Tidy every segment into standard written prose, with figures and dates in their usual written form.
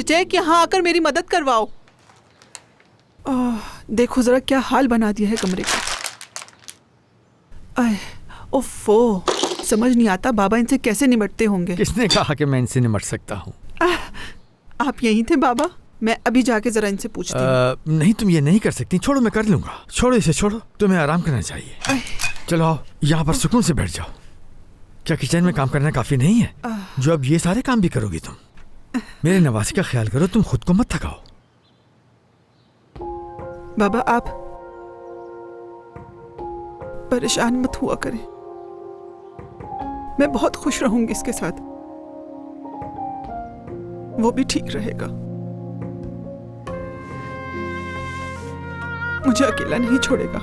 झिझक, यहाँ आकर मेरी मदद करवाओ। देखो जरा क्या हाल बना दिया है कमरे का। ओफो, समझ नहीं आता बाबा इनसे कैसे निपटते होंगे। किसने कहा कि मैं इनसे निपट सकता हूँ? आप यहीं थे बाबा? मैं अभी जाके जरा इनसे पूछती हूँ। नहीं, तुम ये नहीं कर सकती। छोड़ो, मैं कर लूंगा। छोड़ो इसे, छोड़ो। तुम्हें आराम करना चाहिए। चलो आओ, यहाँ पर सुकून से बैठ जाओ। क्या किचन में काम करना काफी नहीं है जो अब ये सारे काम भी करोगी तुम? मेरे नवासी का ख्याल करो, तुम खुद को मत थकाओ। बाबा आप परेशान मत हुआ करें, मैं बहुत खुश रहूंगी इसके साथ, वो भी ठीक रहेगा। मुझे अकेला नहीं छोड़ेगा,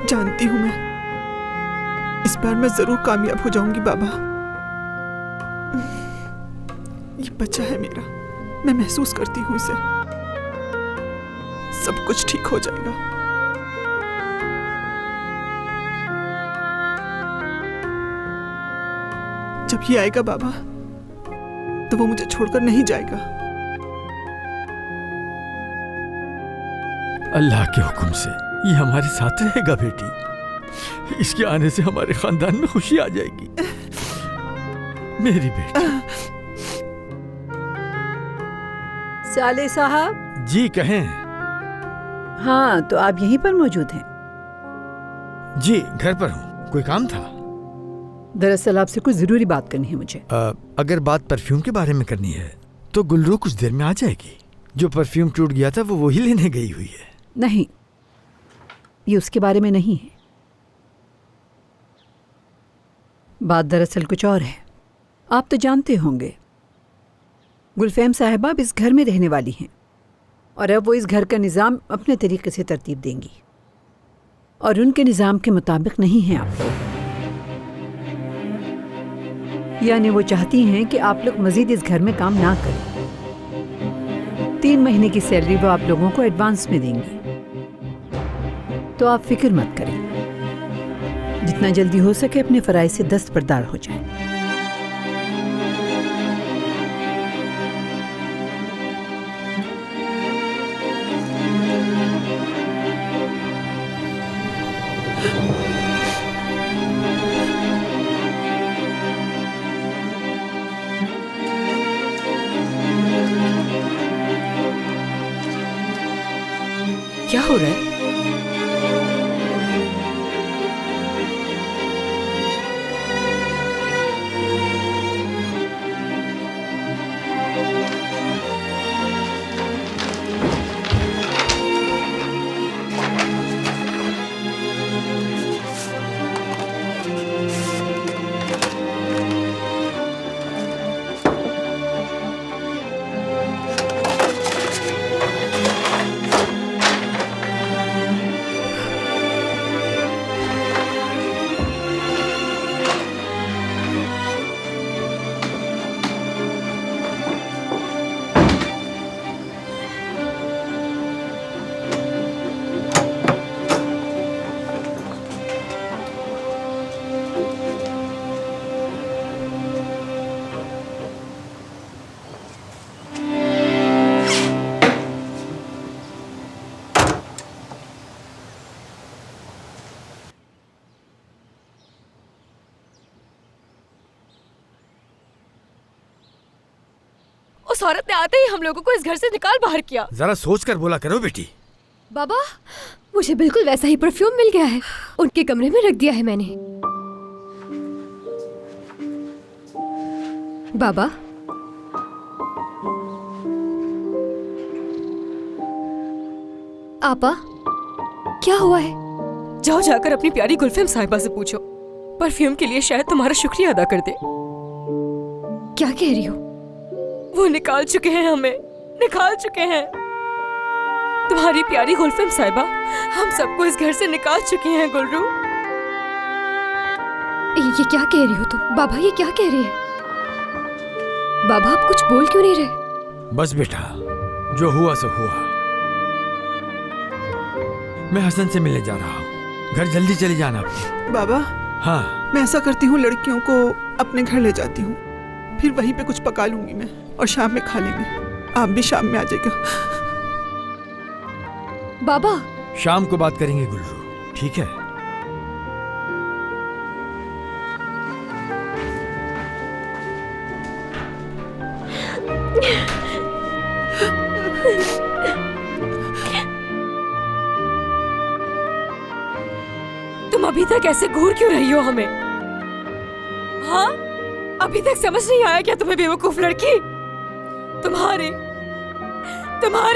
जानती हूं मैं इस बार मैं जरूर कामयाब हो जाऊंगी। बाबा ये बच्चा है मेरा, मैं महसूस करती हूं इसे, सब कुछ ठीक हो जाएगा। जब ये आएगा बाबा तो वो मुझे छोड़कर नहीं जाएगा। अल्लाह के हुक्म से ये हमारे साथ रहेगा बेटी। इसके आने से हमारे खानदान में खुशी आ जाएगी। मेरी बेटी। साले साहब। जी कहें। हाँ, तो आप यहीं पर मौजूद हैं? जी घर पर हूँ। कोई काम था? दरअसल आपसे कुछ जरूरी बात करनी है मुझे। अगर बात परफ्यूम के बारे में करनी है तो गुलरू कुछ देर में आ जाएगी। जो परफ्यूम टूट गया था वो वही लेने गई हुई है। नहीं, ये उसके बारे में नहीं है। बात दरअसल कुछ और है। आप तो जानते होंगे गुलफैम साहिबा अब इस घर में रहने वाली हैं और अब वो इस घर का निज़ाम अपने तरीके से तरतीब देंगी और उनके निज़ाम के मुताबिक नहीं है आप लोग। यानी वो चाहती हैं कि आप लोग मजीद इस घर में काम ना करें। 3 महीने की सैलरी वो आप लोगों को एडवांस में देंगी। तो आप फिक्र मत करें, जितना जल्दी हो सके अपने फराइज से दस्तबरदार हो जाएं। क्या हो रहा है? उस औरत ने आते ही हम लोगों को इस घर से निकाल बाहर किया। जरा सोच कर बोला करो बेटी। बाबा, मुझे बिल्कुल वैसा ही परफ्यूम मिल गया है, उनके कमरे में रख दिया है मैंने। बाबा, आपा, क्या हुआ है? जाओ जाकर अपनी प्यारी गुलफैम साहिबा से पूछो, परफ्यूम के लिए शायद तुम्हारा शुक्रिया अदा कर दे। क्या कह रही हो? वो निकाल चुके हैं, हमें निकाल चुके हैं। तुम्हारी प्यारी गुलफैम साहिबा हम सबको इस घर से निकाल चुकी हैं। गुलरू, ये क्या कह रही हो तुम? बाबा, ये क्या कह रही है? बाबा, आप कुछ बोल क्यों नहीं रहे? बस बेटा, जो हुआ सो हुआ। मैं हसन से मिलने जा रहा हूँ, घर जल्दी चली जाना। बाबा, हाँ, मैं ऐसा करती हूँ, लड़कियों को अपने घर ले जाती हूँ, फिर वहीं पे कुछ पका लूंगी मैं और शाम में खा लेंगे। आप भी शाम में आ जाइएगा। बाबा, शाम को बात करेंगे गुल्रू, ठीक है? तुम अभी तक ऐसे घूर क्यों रही हो हमें? हाँ, अभी तक समझ नहीं आया क्या तुम्हें, बेवकूफ लड़की? तुम्हारी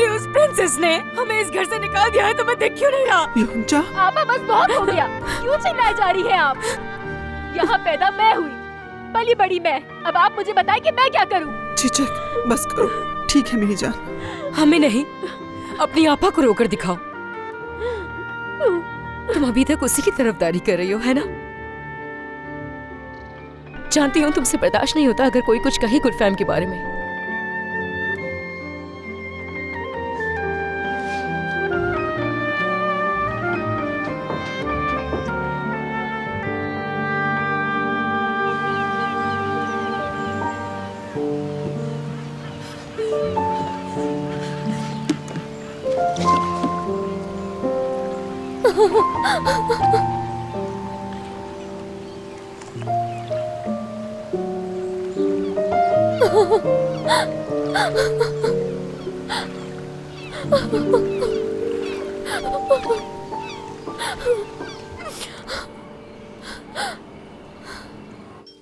उस प्रिंसेस ने हमें इस घर से निकाल दिया है, तुम्हें देख क्यों नहीं रहा? योंजा, आपा बस बहुत हो गया। क्यों चिल्लाए जा रही है आप? यहाँ पैदा मैं हुई, पली बड़ी मैं। अब आप मुझे बताएं कि मैं क्या करूँ? चिचक बस करो, ठीक है मेरी जान। हमें नहीं, अपनी आपा को रोकर दिखाओ। तुम अभी तक उसी की तरफदारी कर रही हो, है ना? जानती हूँ तुमसे बर्दाश्त नहीं होता अगर कोई कुछ कहे गुलफैम के बारे में।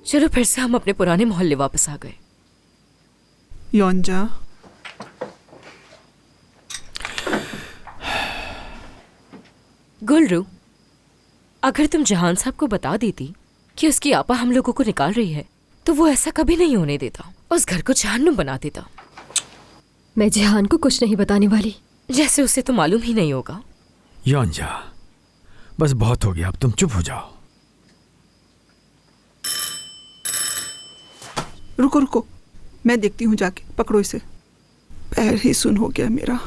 चलो फिर से हम अपने पुराने मोहल्ले वापस आ गए। योंजा, गुलरू, अगर तुम जहान साहब को बता देती कि उसकी आपा हम लोगों को निकाल रही है तो वो ऐसा कभी नहीं होने देता, उस घर को जहन्नुम बना देता। मैं जिहान को कुछ नहीं बताने वाली। जैसे उसे तो मालूम ही नहीं होगा। योंजा, बस बहुत हो गया, अब तुम चुप हो जाओ। रुको रुको, मैं देखती हूँ जाके, पकड़ो इसे। पैर ही सुन हो गया मेरा।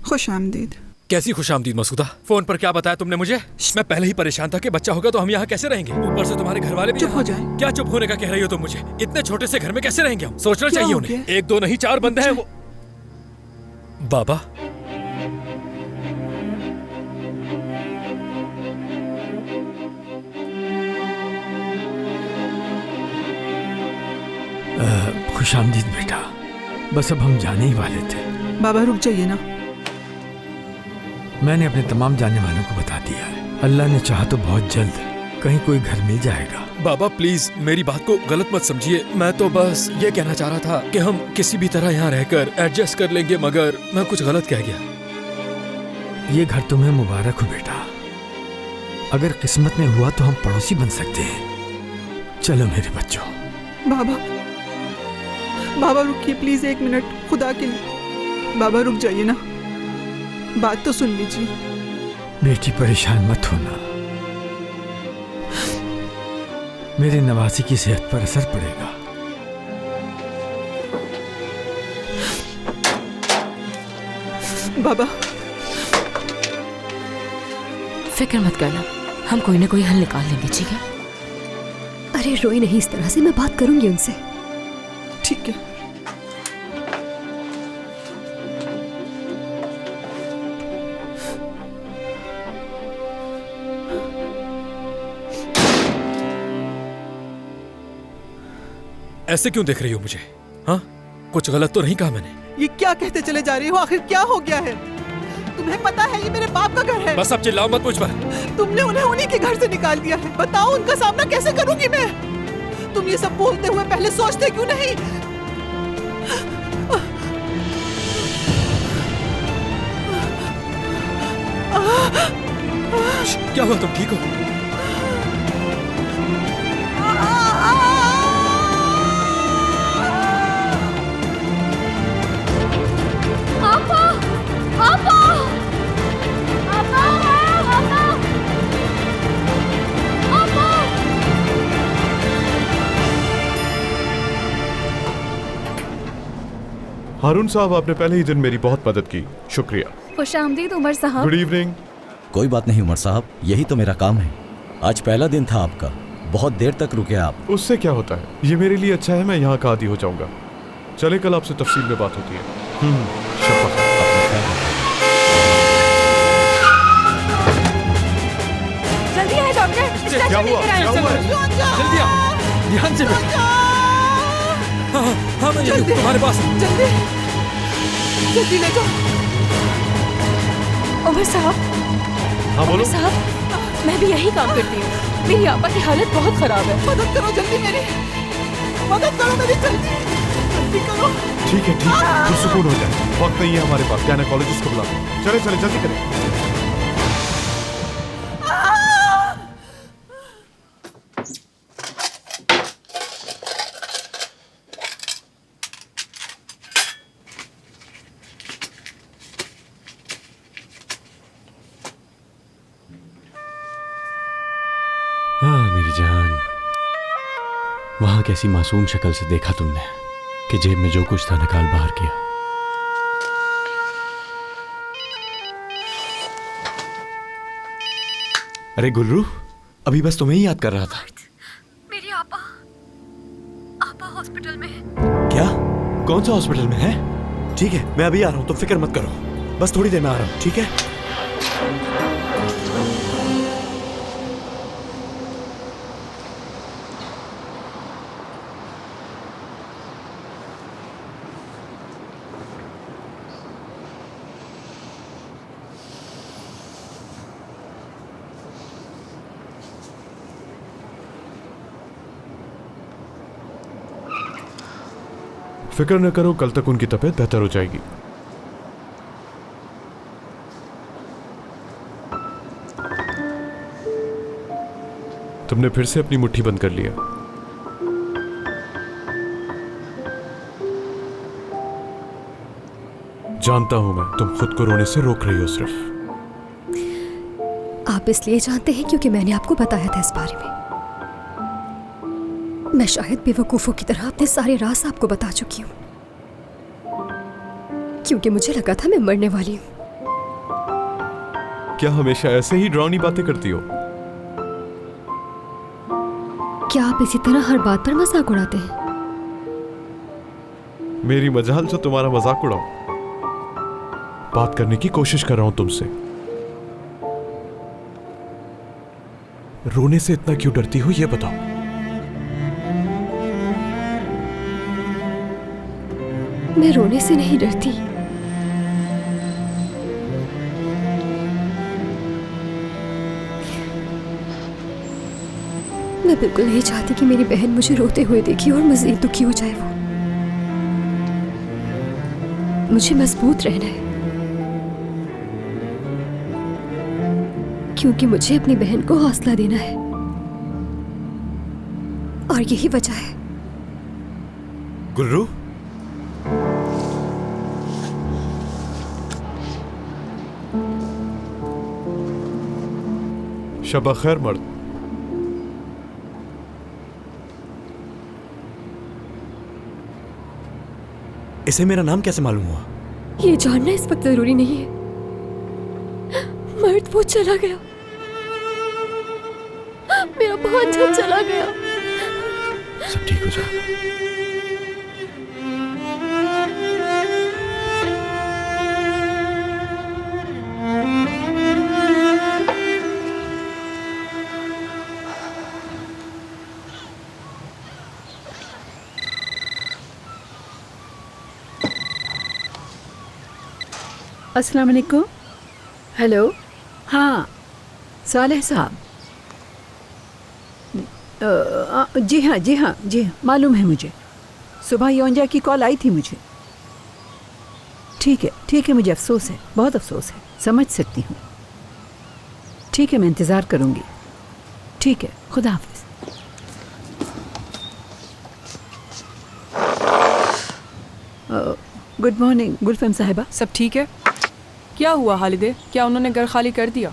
खुश आमदीद। कैसी खुशामदीद मसूदा? फोन पर क्या बताया तुमने मुझे? मैं पहले ही परेशान था कि बच्चा होगा तो हम यहाँ कैसे रहेंगे। ऊपर से तुम्हारे घर वाले भी चुप हो यहाँ। जाए। क्या चुप होने का कह रही हो तुम मुझे? इतने छोटे से घर में कैसे रहेंगे हम? सोचना क्या चाहिए हो उन्हें। गया? एक दो नहीं, 4 बंदे हैं वो। बाबा, खुशामदीद बेटा, बस अब हम जाने ही वाले थे। बाबा रुक जाइए ना। मैंने अपने तमाम जानने वालों को बता दिया है। अल्लाह ने चाहा तो बहुत जल्द कहीं कोई घर मिल जाएगा। बाबा प्लीज मेरी बात को गलत मत समझिए। मैं तो बस ये कहना चाह रहा था कि हम किसी भी तरह यहाँ रहकर एडजस्ट कर लेंगे, मगर मैं कुछ गलत कह गया। ये घर तुम्हें मुबारक हो बेटा। अगर किस्मत में हुआ तो हम पड़ोसी बन सकते हैं। चलो मेरे बच्चों। बाबा, बाबा रुकिए प्लीज 1 मिनट, खुदा के लिए। बाबा रुक जाइए ना, बात तो सुन लीजिए। बेटी परेशान मत होना, मेरे नवासी की सेहत पर असर पड़ेगा। बाबा, फिक्र मत करना, हम कोई ना कोई हल निकाल लेंगे, ठीक है? अरे रोई नहीं इस तरह से, मैं बात करूंगी उनसे। ठीक है। ऐसे क्यों देख रही हो मुझे? हाँ, कुछ गलत तो नहीं कहा मैंने? ये क्या कहते चले जा रही हो? आखिर क्या हो गया है? तुम्हें पता है ये मेरे बाप का घर है। बस अब चिल्लाओ मत मुझ पर। तुमने उन्हें उन्हीं के घर से निकाल दिया है। बताओ उनका सामना कैसे करूंगी मैं? तुम ये सब बोलते हुए पहले सोचते क्यों नहीं? क्या हुआ, तुम ठीक हो? आपा! आपा! आपा! आपा! आपा! हारून साहब, आपने पहले ही दिन मेरी बहुत मदद की, शुक्रिया। खुशामदीद उमर साहब। Good evening. कोई बात नहीं उमर साहब, यही तो मेरा काम है। आज पहला दिन था आपका, बहुत देर तक रुके आप। उससे क्या होता है, ये मेरे लिए अच्छा है, मैं यहाँ का आदी हो जाऊंगा। चले, कल आपसे तफसील में बात होती है। शफा, जल्दी आए डॉक्टर। क्या हुआ? जल्दी आ, ध्यान से बैठ। हाँ मैं यही हूँ, तुम्हारे पास। जल्दी जल्दी ले जाओ। उमर साहब, हाँ बोलो। उमर साहब, मैं भी यही काम करती हूँ। मेरी आपा की हालत बहुत खराब है। मदद करो जल्दी, मेरी मदद करो मेरी, जल्दी जल्दी करो। ठीक है, ठीक है, सुकून हो जाए। वक्त नहीं है हमारे पास, गायनेकोलॉजिस्ट को बुला। चले चले, जल्दी करें। हाँ मेरी जान, वहां कैसी मासूम शक्ल से देखा तुमने कि जेब में जो कुछ था निकाल बाहर किया। अरे गुल्रू, अभी बस तुम्हें ही याद कर रहा था। मेरी आपा हॉस्पिटल में है। क्या? कौन सा हॉस्पिटल में है? ठीक है, मैं अभी आ रहा हूँ, तुम फिक्र मत करो, बस थोड़ी देर में आ रहा हूँ, ठीक है? फिक्र न करो, कल तक उनकी तबीयत बेहतर हो जाएगी। तुमने फिर से अपनी मुट्ठी बंद कर लिया। जानता हूं मैं, तुम खुद को रोने से रोक रही हो सिर्फ। आप इसलिए जानते हैं क्योंकि मैंने आपको बताया था इस बारे में। मैं शायद बेवकूफों की तरह अपने सारे राज आपको बता चुकी हूँ, क्योंकि मुझे लगा था मैं मरने वाली हूँ। क्या हमेशा ऐसे ही डरावनी बातें करती हो? क्या आप इसी तरह हर बात पर मजाक उड़ाते हैं? मेरी मजाल जो तुम्हारा मजाक उड़ाओ। बात करने की कोशिश कर रहा हूं तुमसे। रोने से इतना क्यों डरती हो, ये बताओ। मैं रोने से नहीं डरती। मैं बिल्कुल नहीं चाहती कि मेरी बहन मुझे रोते हुए देखी और मजीद दुखी हो जाए। वो मुझे मजबूत रहना है, क्योंकि मुझे अपनी बहन को हौसला देना है, और यही वजह है। गुल्रू, शबा खैर मर्द। इसे मेरा नाम कैसे मालूम हुआ? ये जानना इस वक्त जरूरी नहीं है। मर्द वो चला गया, मेरा भांजा चला गया। सब ठीक हो जाएगा। अस्सलाम वालेकुम। हेलो, हाँ सालेह साहब। जी हाँ जी हाँ जी हाँ, मालूम है मुझे। सुबह योंजा की कॉल आई थी मुझे। ठीक है, मुझे अफसोस है, बहुत अफसोस है, समझ सकती हूँ। ठीक है, मैं इंतज़ार करूँगी। ठीक है, खुदा हाफिज़। गुड मॉर्निंग गुलफम साहिबा। सब ठीक है? क्या हुआ हालिदे, क्या उन्होंने घर खाली कर दिया?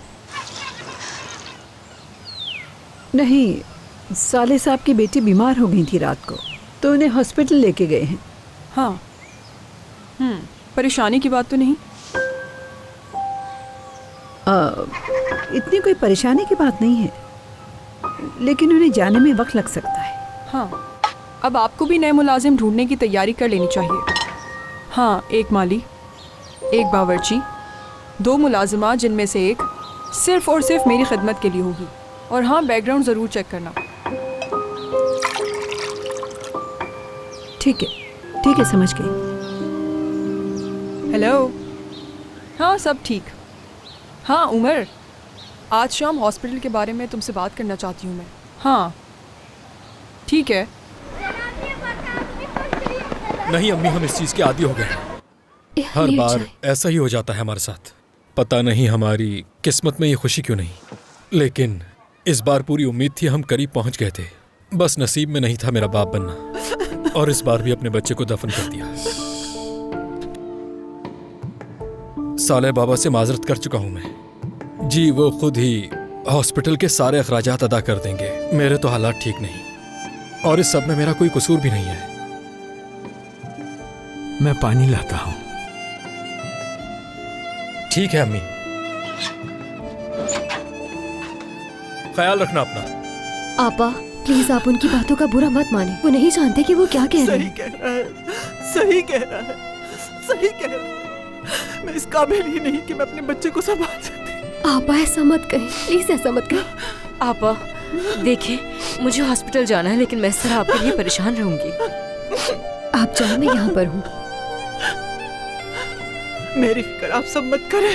नहीं, साले साहब की बेटी बीमार हो गई थी रात को, तो उन्हें हॉस्पिटल लेके गए हैं। हाँ, परेशानी की बात तो नहीं? इतनी कोई परेशानी की बात नहीं है, लेकिन उन्हें जाने में वक्त लग सकता है। हाँ, अब आपको भी नए मुलाजिम ढूंढने की तैयारी कर लेनी चाहिए। हाँ, एक माली, एक बावर्ची, 2 मुलाजिमा जिनमें से एक सिर्फ और सिर्फ मेरी खिदमत के लिए होगी। और हाँ, बैकग्राउंड ज़रूर चेक करना। ठीक है, समझ गई। हेलो। हाँ, सब ठीक। हाँ उमर, आज शाम हॉस्पिटल के बारे में तुमसे बात करना चाहती हूँ मैं। हाँ ठीक है। नहीं अम्मी, हम इस चीज़ के आदी हो गए हैं। हर बार ऐसा ही हो जाता है हमारे साथ। पता नहीं हमारी किस्मत में ये खुशी क्यों नहीं, लेकिन इस बार पूरी उम्मीद थी, हम करीब पहुंच गए थे। बस नसीब में नहीं था मेरा बाप बनना, और इस बार भी अपने बच्चे को दफन कर दिया। साले बाबा से माजरत कर चुका हूं मैं जी, वो खुद ही हॉस्पिटल के सारे अखराजात अदा कर देंगे। मेरे तो हालात ठीक नहीं, और इस सब में मेरा कोई कसूर भी नहीं है। मैं पानी लाता हूं। ठीक है अम्मी, ख्याल रखना अपना। आपा प्लीज आप उनकी बातों का बुरा मत माने, वो नहीं जानते कि वो क्या कह रहे हैं। सही कह रहा है, सही कह रहा है, सही कह रहा है। मैं इस काबिल ही नहीं कि मैं अपने बच्चे को संभाल सकती। आपा ऐसा मत कहें, प्लीज ऐसा मत कहें। आपा देखिए, मुझे हॉस्पिटल जाना है, लेकिन मैं इस तरह आपके लिए परेशान रहूंगी। आप जाओ, मैं यहाँ पर हूँ। मेरी फिक्र आप सब मत करें।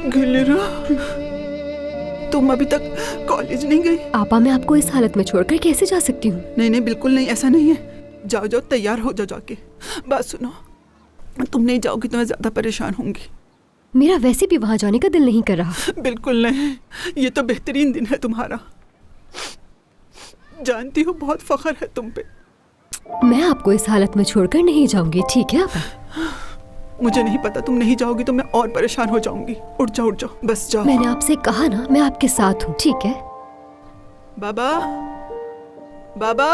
गुलेरा, तुम अभी तक कॉलेज नहीं गई? आपा मैं आपको इस हालत में छोड़कर कैसे जा सकती हूँ? नहीं नहीं, बिल्कुल नहीं, ऐसा नहीं है। जाओ जाओ, तैयार हो जाओ जाके। बात सुनो, तुम नहीं जाओगी तो मैं ज्यादा परेशान होंगी। मेरा वैसे भी वहाँ जाने का दिल नहीं कर रहा। बिल्कुल नहीं, ये तो बेहतरीन दिन है तुम्हारा। जानती हो, बहुत फख्र है तुम पे। मैं आपको इस हालत में छोड़कर नहीं जाऊंगी, ठीक है आपा? मुझे नहीं पता, तुम नहीं जाओगी तो मैं और परेशान हो जाऊंगी। उठ जाओ, बस जाओ। मैंने आपसे कहा ना, मैं आपके साथ हूँ, ठीक है? बाबा, बाबा,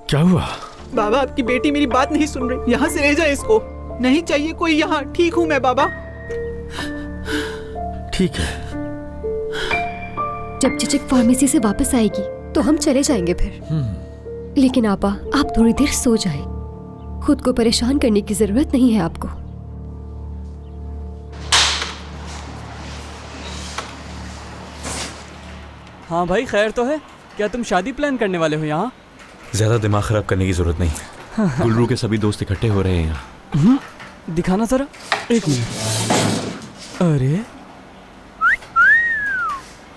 क्या हुआ? बाबा, आपकी बेटी मेरी बात नहीं सुन रही। यहाँ से ले जाए इसको। नहीं चाहिए कोई यहाँ। ठीक हूँ मैं बाबा। ठीक है। जब चिचिक फार्मेसी से वापस आएगी तो हम चले जाएंगे फिर। लेकिन आपा, आप थोड़ी देर सो जाएं। खुद को परेशान करने की जरूरत नहीं है आपको। हाँ भाई, खैर तो है? क्या तुम शादी प्लान करने वाले हो यहाँ? ज्यादा दिमाग खराब करने की जरूरत नहीं है। गुलरू के सभी दोस्त इकट्ठे हो रहे हैं यहाँ। दिखाना जरा, एक मिनट।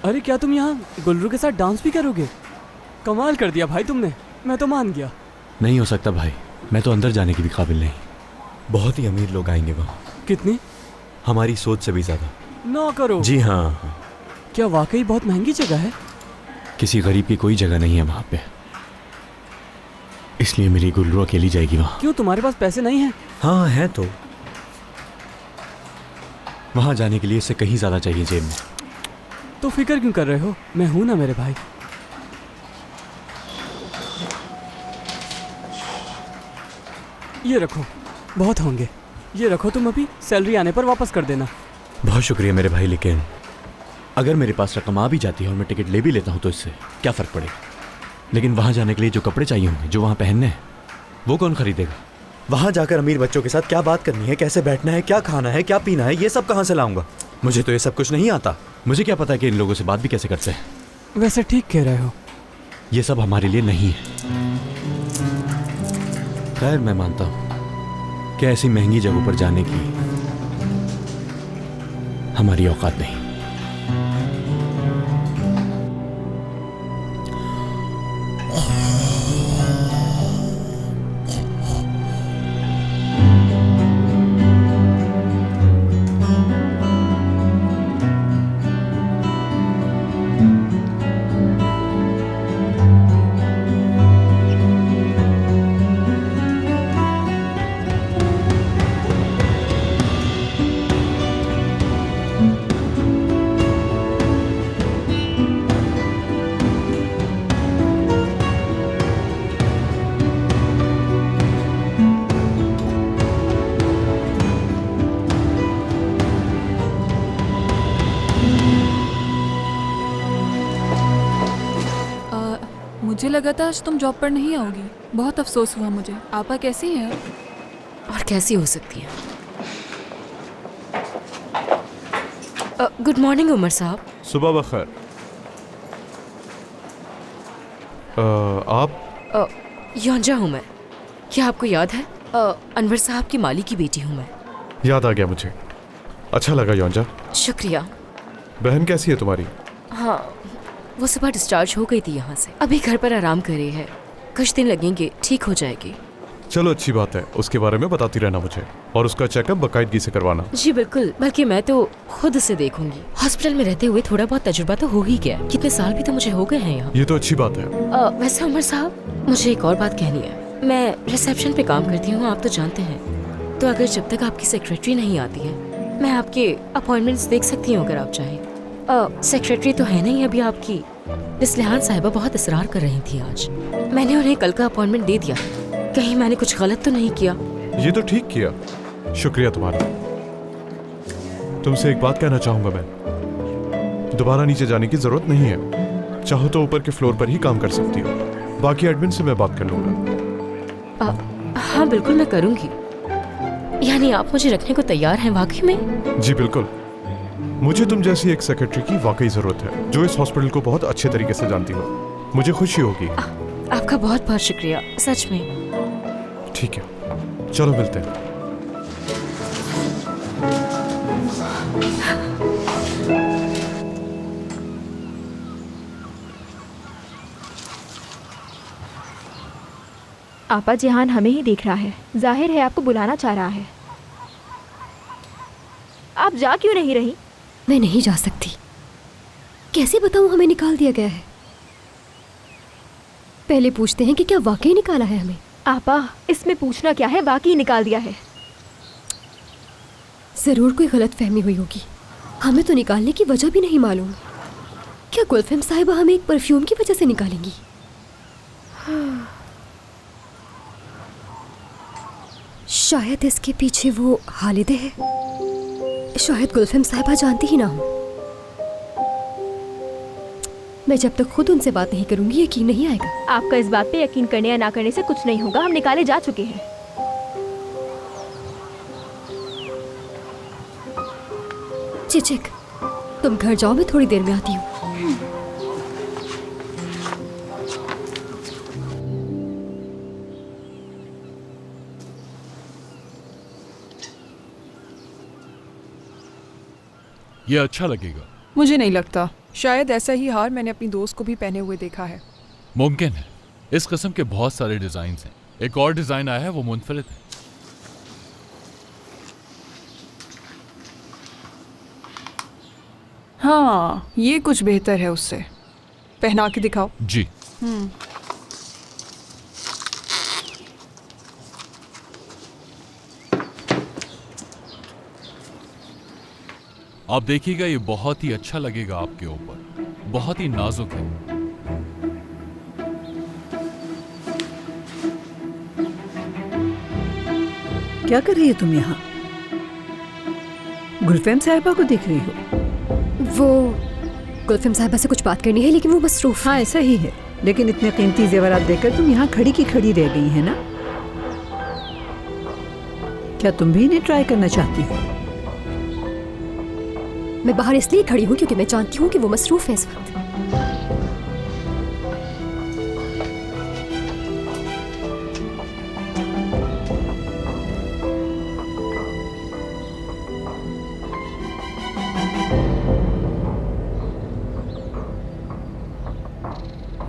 अरे क्या तुम यहाँ गुलरू के साथ डांस भी करोगे? कमाल कर दिया भाई तुमने, मैं तो मान गया। नहीं हो सकता भाई, मैं तो अंदर जाने की भी काबिल नहीं। बहुत ही अमीर लोग आएंगे वहाँ। कितनी? हमारी सोच से भी ज्यादा। ना करो। जी हाँ। क्या वाकई बहुत महंगी जगह है? किसी गरीब की कोई जगह नहीं है वहाँ पे, इसलिए मेरी गुलरू अकेली जाएगी वहाँ। क्यों, तुम्हारे पास पैसे नहीं हैं? हाँ है तो। वहाँ जाने के लिए इससे कहीं ज्यादा चाहिए जेब में। तो फिक्र क्यों कर रहे हो, मैं हूं ना मेरे भाई। ये रखो, बहुत होंगे। ये रखो, तुम अभी सैलरी आने पर वापस कर देना। बहुत शुक्रिया मेरे भाई, लेकिन अगर मेरे पास रकम आ भी जाती है और मैं टिकट ले भी लेता हूँ तो इससे क्या फ़र्क पड़ेगा? लेकिन वहाँ जाने के लिए जो कपड़े चाहिए होंगे, जो वहाँ पहनने हैं, वो कौन खरीदेगा? वहाँ जाकर अमीर बच्चों के साथ क्या बात करनी है, कैसे बैठना है, क्या खाना है, क्या पीना है, ये सब कहाँ से लाऊंगा? मुझे तो ये सब कुछ नहीं आता। मुझे क्या पता कि इन लोगों से बात भी कैसे करते हैं। वैसे ठीक कह रहे हो, ये सब हमारे लिए नहीं है। खैर, मैं मानता हूँ कि ऐसी महंगी जगहों पर जाने की हमारी औकात नहीं। लगा था आज तुम जॉब पर नहीं आओगी। बहुत अफसोस हुआ मुझे। आपा कैसी हैं? और कैसी हो सकती है? गुड मॉर्निंग उमर साहब। सुबह बखैर। आप? योंजा हूँ मैं। क्या आपको याद है? अनवर साहब की माली की बेटी हूँ मैं। याद आ गया मुझे। अच्छा लगा योंजा। शुक्रिया। बहन कैसी है तुम्हारी? हाँ, वो सुबह डिस्चार्ज हो गई थी यहाँ से। अभी घर पर आराम कर रही है। कुछ दिन लगेंगे, ठीक हो जाएगी। चलो अच्छी बात है, उसके बारे में बताती रहना मुझे, और उसका चेकअप बाकायदगी से करवाना। जी बिल्कुल, बल्कि मैं तो खुद से देखूंगी। हॉस्पिटल में रहते हुए थोड़ा बहुत तजुर्बा तो हो ही गया। कितने साल भी तो मुझे हो गए हैं यहाँ। ये तो अच्छी बात है। वैसे उमर साहब, मुझे एक और बात कहनी है। मैं रिसेप्शन पे काम करती हूँ, आप तो जानते हैं। तो अगर जब तक आपकी सेक्रेटरी नहीं आती है, मैं आपके अपॉइंटमेंट्स देख सकती हूँ अगर आप चाहें। सेक्रेटरी तो है नहीं अभी आपकी। निस्लिहान साहिबा बहुत इसरार कर रही थी आज। मैंने उन्हें कल का अपॉइंटमेंट दे दिया। कहीं मैंने कुछ गलत तो नहीं किया? ये तो ठीक किया, शुक्रिया तुम्हारा। तुमसे एक बात कहना चाहूंगा मैं, दोबारा नीचे जाने की जरूरत नहीं है। चाहो तो ऊपर के फ्लोर पर ही काम कर सकती हो। बाकी एडमिन से मैं बात कर लूंगा। हाँ बिल्कुल, मैं करूंगी। यानी आप मुझे रखने को तैयार हैं वाकई में? जी बिल्कुल। मुझे तुम जैसी एक सेक्रेटरी की वाकई जरूरत है, जो इस हॉस्पिटल को बहुत अच्छे तरीके से जानती हो। मुझे खुशी होगी। आपका बहुत बहुत शुक्रिया, सच में। ठीक है, चलो मिलते हैं। आपा जिहान हमें ही देख रहा है। जाहिर है आपको बुलाना चाह रहा है। आप जा क्यों नहीं रही? मैं नहीं जा सकती। कैसे बताऊं हमें निकाल दिया गया है? पहले पूछते हैं कि क्या वाकई निकाला है हमें। आपा, इसमें पूछना क्या है, वाकई निकाल दिया है। जरूर कोई गलत फहमी हुई होगी। हमें तो निकालने की वजह भी नहीं मालूम। क्या गुलफेम साहिबा हमें एक परफ्यूम की वजह से निकालेंगी? शायद इसके पीछे वो हालिदे है। शायद गुलफेम साहिबा जानती ही ना हो। मैं जब तक खुद उनसे बात नहीं करूंगी यकीन नहीं आएगा। आपका इस बात पे यकीन करने या ना करने से कुछ नहीं होगा। हम निकाले जा चुके हैं। चिचिक, तुम घर जाओ, मैं थोड़ी देर में आती हूँ। ये अच्छा लगेगा। मुझे नहीं लगता। शायद ऐसा ही हार मैंने अपनी दोस्त को भी पहने हुए देखा है। मुमकिन है। इस किस्म के बहुत सारे डिजाइन हैं। एक और डिजाइन आया है, वो मुनफरिद है। हाँ, ये कुछ बेहतर है उससे। पहना के दिखाओ। जी। आप देखिएगा, ये बहुत ही अच्छा लगेगा आपके ऊपर। बहुत ही नाजुक है। क्या कर रही है तुम यहाँ? गुलफेम साहिबा को देख रही हो? वो गुलफेम साहिबा से कुछ बात करनी है, लेकिन वो मसरूफ। हाँ ऐसा ही है, लेकिन इतने कीमती जेवरात देकर तुम यहाँ खड़ी की खड़ी रह गई है ना? क्या तुम भी इन्हें ट्राई करना चाहती हो? मैं बाहर इसलिए खड़ी हूँ क्योंकि मैं जानती हूँ कि वो मसरूफ है इस वक्त।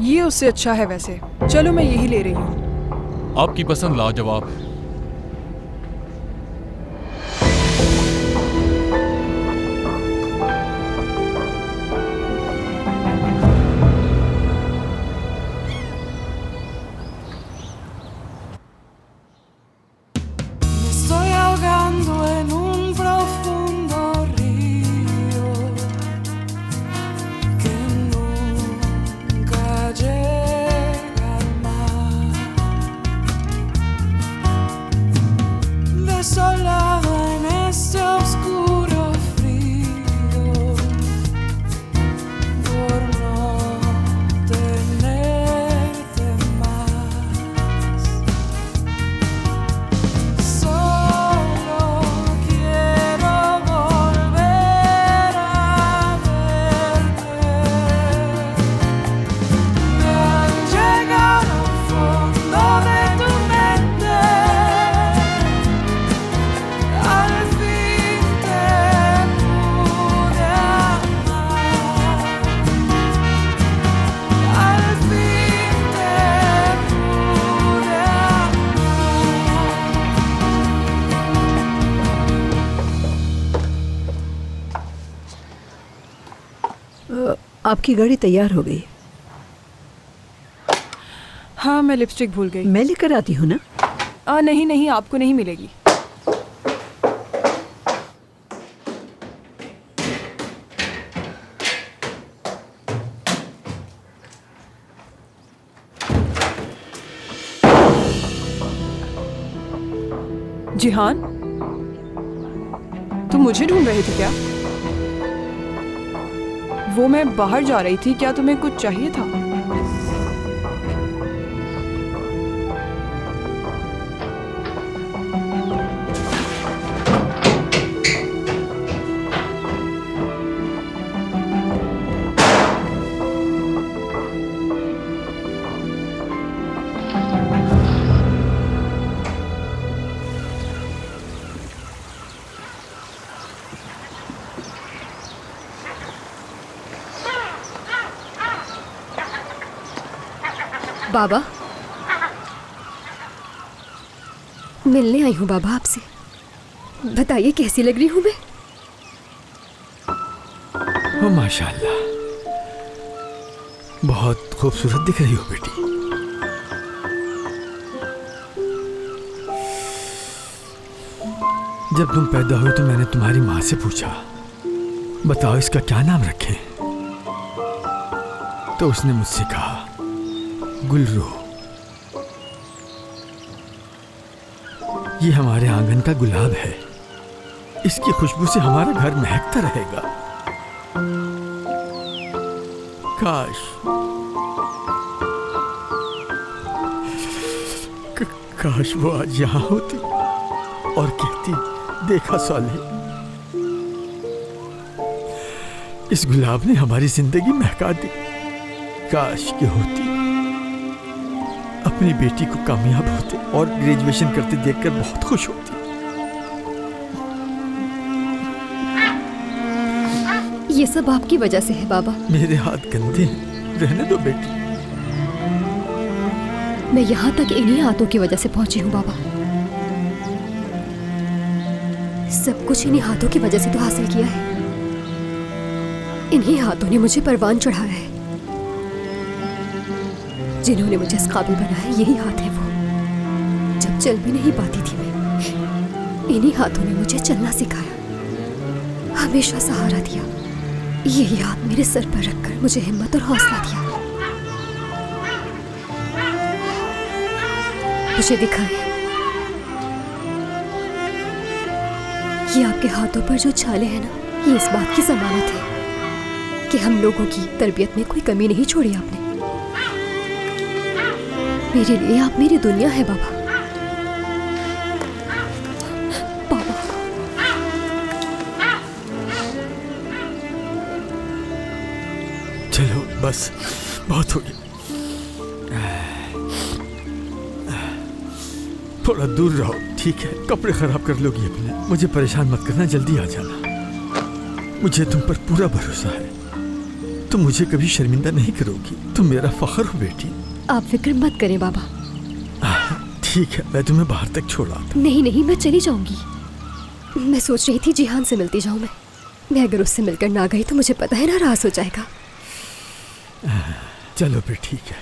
ये उससे अच्छा है वैसे। चलो मैं यही ले रही हूँ। आपकी पसंद लाजवाब है। आपकी गाड़ी तैयार हो गई। हाँ, मैं लिपस्टिक भूल गई। मैं लेकर आती हूँ ना। नहीं नहीं, आपको नहीं मिलेगी। जिहान, तुम मुझे ढूंढ रहे थे क्या? वो मैं बाहर जा रही थी, क्या तुम्हें कुछ चाहिए था? बाबा, मिलने आई हूँ बाबा आपसे। बताइए कैसी लग रही हूँ मैं? ओ माशाल्लाह, बहुत खूबसूरत दिख रही हो बेटी। जब तुम पैदा हुई तो मैंने तुम्हारी माँ से पूछा, बताओ इसका क्या नाम रखें? तो उसने मुझसे कहा गुलरू। ये हमारे आंगन का गुलाब है, इसकी खुशबू से हमारा घर महकता रहेगा। काश वो आज यहाँ होती और कहती, देखा साले, इस गुलाब ने हमारी जिंदगी महका दी। काश की होती, अपनी बेटी को कामयाब होते और ग्रेजुएशन करते देखकर बहुत खुश होती। ये सब आपकी वजह से है बाबा। मेरे हाथ गंदे हैं, रहने दो बेटी। मैं यहाँ तक इन्हीं हाथों की वजह से पहुंची हूँ बाबा। सब कुछ इन्हीं हाथों की वजह से तो हासिल किया है। इन्हीं हाथों ने मुझे परवान चढ़ाया है। जिन्होंने मुझे इस काबिल बनाया, यही हाथ है वो। जब चल भी नहीं पाती थी मैं, इन्हीं हाथों ने मुझे चलना सिखाया, हमेशा सहारा दिया। यही हाथ मेरे सर पर रखकर मुझे हिम्मत और हौसला दिया। मुझे दिखाए, ये आपके हाथों पर जो छाले हैं ना, ये इस बात की जमानत है कि हम लोगों की तरबियत में कोई कमी नहीं छोड़ी आपने। मेरे लिए आप मेरी दुनिया है बाबा। बाबा, चलो बस, बहुत हो गया। थोड़ा दूर रहो, ठीक है? कपड़े खराब कर लोगी अपने। मुझे परेशान मत करना, जल्दी आ जाना। मुझे तुम पर पूरा भरोसा है। तुम मुझे कभी शर्मिंदा नहीं करोगी। तुम मेरा फख्र हो बेटी। आप फिक्र मत करें बाबा। ठीक है, मैं तुम्हें बाहर तक छोड़ा। नहीं नहीं, मैं चली जाऊंगी। मैं सोच रही थी जिहान से मिलती जाऊं। मैं अगर उससे मिलकर ना गई तो मुझे पता है नाराज हो जाएगा। चलो फिर ठीक है।